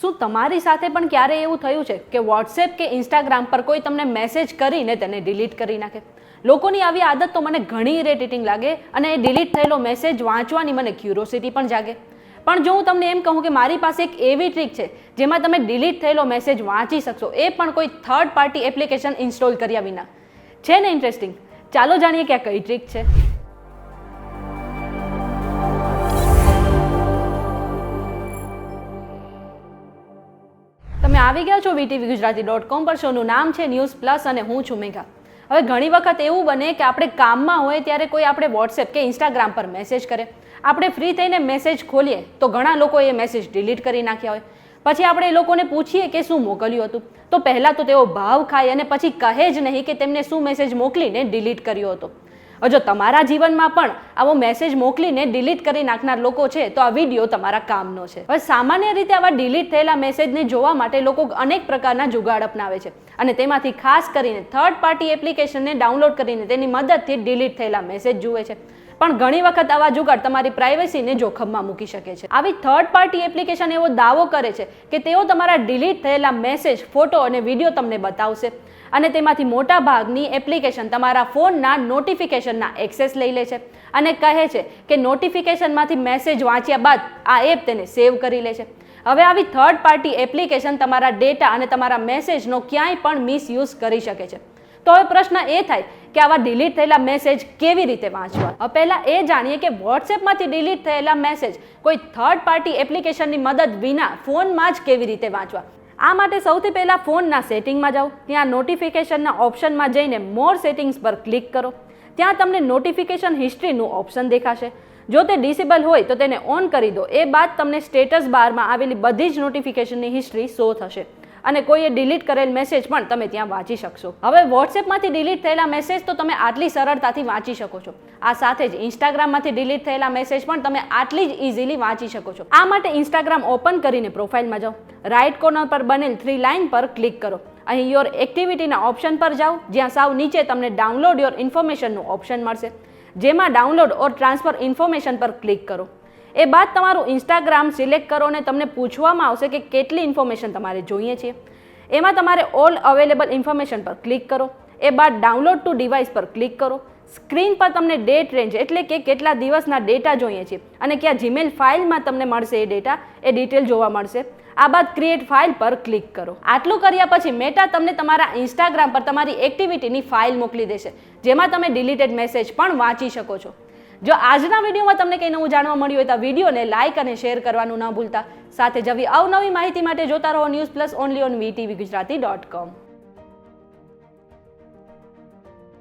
શું તમારી સાથે પણ ક્યારેય એવું થયું છે કે વોટ્સએપ કે ઇન્સ્ટાગ્રામ પર કોઈ તમને મેસેજ કરીને તેને ડિલીટ કરી નાખે? લોકોની આવી આદત તો મને ઘણી ઇરિટેટિંગ લાગે અને એ ડિલીટ થયેલો મેસેજ વાંચવાની મને ક્યુરોસિટી પણ જાગે. પણ જો હું તમને એમ કહું કે મારી પાસે એક એવી ટ્રીક છે જેમાં તમે ડિલીટ થયેલો મેસેજ વાંચી શકશો, એ પણ કોઈ થર્ડ પાર્ટી એપ્લિકેશન ઇન્સ્ટોલ કર્યા વિના. છે ને ઇન્ટરેસ્ટિંગ? ચાલો જાણીએ કે આ કઈ ટ્રીક છે. તમે આવી ગયા છો VTVGujarati.com પર. શોનું નામ છે ન્યૂઝ પ્લસ અને હું છું મેઘા. હવે ઘણી વખત એવું બને કે આપણે કામમાં હોય ત્યારે કોઈ આપણે વોટ્સએપ કે ઇન્સ્ટાગ્રામ પર મેસેજ કરે, આપણે ફ્રી થઈને મેસેજ ખોલીએ તો ઘણા લોકો એ મેસેજ ડિલીટ કરી નાખ્યા હોય. પછી આપણે એ લોકોને પૂછીએ કે શું મોકલ્યું હતું, તો પહેલાં તો તેઓ ભાવ ખાય અને પછી કહે જ નહીં કે તેમને શું મેસેજ મોકલીને ડિલીટ કર્યો હતો. હવે જો તમારા જીવનમાં પણ આવો મેસેજ મોકલીને ડિલીટ કરી નાખનાર લોકો છે તો આ વિડીયો તમારા કામનો છે. હવે સામાન્ય રીતે આવા ડિલીટ થયેલા મેસેજને જોવા માટે લોકો અનેક પ્રકારના જુગાડ અપનાવે છે અને તેમાંથી ખાસ કરીને થર્ડ પાર્ટી એપ્લિકેશનને ડાઉનલોડ કરીને તેની મદદથી ડિલીટ થયેલા મેસેજ જુએ છે. પણ ઘણી વખત આવા જુગાડ તમારી પ્રાઇવસીને જોખમમાં મૂકી શકે છે. આવી થર્ડ પાર્ટી એપ્લિકેશન એવો દાવો કરે છે કે તેઓ તમારા ડિલીટ થયેલા મેસેજ, ફોટો અને વિડીયો તમને બતાવશે અને તેમાંથી મોટા ભાગની એપ્લિકેશન તમારા ફોનના નોટિફિકેશનના એક્સેસ લઈ લે છે અને કહે છે કે નોટિફિકેશનમાંથી મેસેજ વાંચ્યા બાદ આ એપ તેને સેવ કરી લે છે. હવે આવી થર્ડ પાર્ટી એપ્લિકેશન તમારા ડેટા અને તમારા મેસેજનો ક્યાંય પણ મિસયુઝ કરી શકે છે. તો હવે પ્રશ્ન એ થાય કે આવા ડિલીટ થયેલા મેસેજ કેવી રીતે વાંચવા? હવે પહેલાં એ જાણીએ કે વોટ્સએપમાંથી ડિલીટ થયેલા મેસેજ કોઈ થર્ડ પાર્ટી એપ્લિકેશનની મદદ વિના ફોનમાં જ કેવી રીતે વાંચવા. આ માટે સૌથી પહેલાં ફોનના સેટિંગમાં જાઓ. ત્યાં નોટિફિકેશનના ઓપ્શનમાં જઈને મોર સેટિંગ્સ પર ક્લિક કરો. ત્યાં તમને નોટિફિકેશન હિસ્ટ્રીનું ઓપ્શન દેખાશે. જો તે ડિસેબલ હોય તો તેને ઓન કરી દો. એ બાદ તમને સ્ટેટસ બારમાં આવેલી બધી જ નોટિફિકેશનની હિસ્ટ્રી શો થશે અને કોઈએ ડિલીટ કરેલ મેસેજ પણ તમે ત્યાં વાંચી શકશો. હવે વોટ્સએપમાંથી ડિલીટ થયેલા મેસેજ તો તમે આટલી સરળતાથી વાંચી શકો છો. આ સાથે જ ઇન્સ્ટાગ્રામમાંથી ડિલીટ થયેલા મેસેજ પણ તમે આટલી જ ઇઝીલી વાંચી શકો છો. આ માટે ઇન્સ્ટાગ્રામ ઓપન કરીને પ્રોફાઇલમાં જાઓ. રાઇટ કોર્નર પર બનેલ 3 લાઇન પર ક્લિક કરો. અહીં યોર એક્ટિવિટીના ઓપ્શન પર જાઓ. જ્યાં સાવ નીચે તમને ડાઉનલોડ યોર ઇન્ફોર્મેશનનું ઓપ્શન મળશે, જેમાં ડાઉનલોડ ઓર ટ્રાન્સફર ઇન્ફોર્મેશન પર ક્લિક કરો. એ બાદ તમારું ઇન્સ્ટાગ્રામ સિલેક્ટ કરો અને તમને પૂછવામાં આવશે કે કેટલી ઇન્ફોર્મેશન તમારે જોઈએ છે. એમાં તમારે ઓલ અવેલેબલ ઇન્ફોર્મેશન પર ક્લિક કરો. એ બાદ ડાઉનલોડ ટુ ડિવાઇસ પર ક્લિક કરો. સ્ક્રીન પર તમને ડેટ રેન્જ એટલે કે કેટલા દિવસના ડેટા જોઈએ છે અને કયા જીમેલ ફાઇલમાં તમને મળશે એ ડેટા, એ ડિટેલ જોવા મળશે. આ બાદ ક્રિએટ ફાઇલ પર ક્લિક કરો. આટલું કર્યા પછી મેટા તમને તમારા ઇન્સ્ટાગ્રામ પર તમારી એક્ટિવિટીની ફાઇલ મોકલી દેશે, જેમાં તમે ડિલીટેડ મેસેજ પણ વાંચી શકો છો. જો આજના વિડીયોમાં તમને કંઈ નવું જાણવા મળ્યું હોય તો વિડીયોને લાઇક અને શેર કરવાનું ન ભૂલતા. સાથે જ આવી અવનવી માહિતી માટે જોતા રહો news plus only on VTVGujarati.com.